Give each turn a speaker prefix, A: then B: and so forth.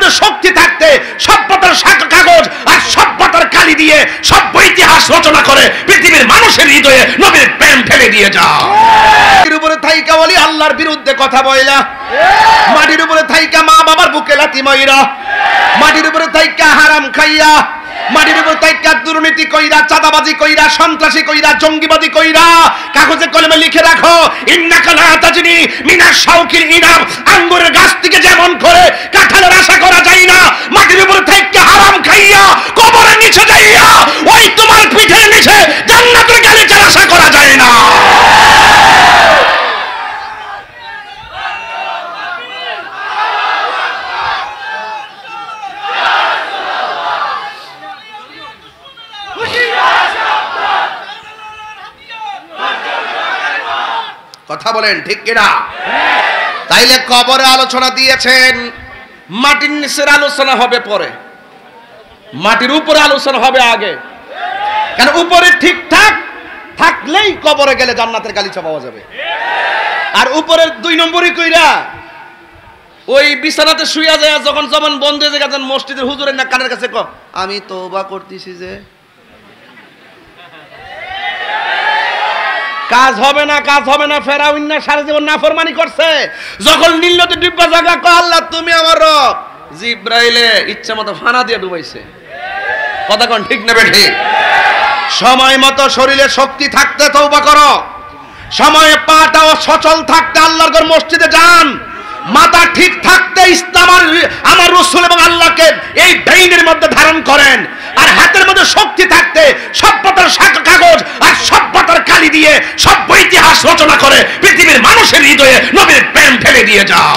A: মধ্যে শক্তি থাকতে সভ্যতার কাগজ আর সভ্যতার কালি দিয়ে সভ্য ইতিহাস রচনা করে পৃথিবীর মানুষের হৃদয়ে নবীর প্রেম ঢেলে দিয়ে যাও। মাটির উপরে থাইকা বলি আল্লাহর বিরুদ্ধে কথা বইলা, মাটির উপরে থাইকা মা বাবার বুকে লাথি মাইরা, মাটির উপরে থাইকা হারাম খাইয়া, মাটির উপর তাইকা দুর্নীতি কইরা, চাঁদাবাজি কইরা, সন্ত্রাসী কইরা, জঙ্গিবাদী কইরা কাগজে কলমে লিখে রাখো ইন্নাকা লা তাজনি মিনাশ শাউকিল ইনাব, আঙ্গুরের গাছ থেকে যেমন করে কাঁঠালের আশা করা যায় না, মাটির উপর তাইকা হারাম খাইয়া কবরের নিচে যাইয়া ওই তোমার পিঠের নিচে জান্নাতের গালিচার আশা করা যায় না। কথা বলেন ঠিক কিনা? তাইলে কবরে আলোচনা দিয়েছেন, মাটির নিচের আলোচনা হবে পরে, মাটির উপরে আলোচনা হবে আগে। কারণ উপরে ঠিকঠাক থাকলেই কবরে গেলে জান্নাতের গালিচা পাওয়া যাবে। আর উপরের 2 নম্বরই কইরা ওই বিছানাতে শুইয়া যায়, যখন যখন বন্ধ হয়ে যায় মসজিদের হুজুরের না কানের কাছে আমি তওবা করতেছি যে কাজ হবে না, কাজ হবে না। ফেরাউন না সারা জীবন নাফরমানি করছে, যখন নীলনদী ডিব্বা জায়গা কয় আল্লাহ তুমি আমার রব, জিব্রাইলে ইচ্ছা মতো ফানা দিয়ে ডুবাইছে। কথা কোন ঠিক না বেঠি? সময় মতো শরীরে শক্তি থাকতে তওবা করো, সময়ে পাটাও সচল থাকতে আল্লাহর ঘর মসজিদে যান, মাথা ঠিক থাকতে ইসলাম আর আমার রাসূল এবং আল্লাহকে এই ব্রেইনের মধ্যে ধারণ করেন, আর হাতের মধ্যে শক্তি থাকতে সভ্যতার কাগজ আর সভ্যতার কালি দিয়ে সভ্য ইতিহাস রচনা করে পৃথিবীর মানুষের হৃদয়ে নবীর প্রেম ঢেলে দিয়ে যাও।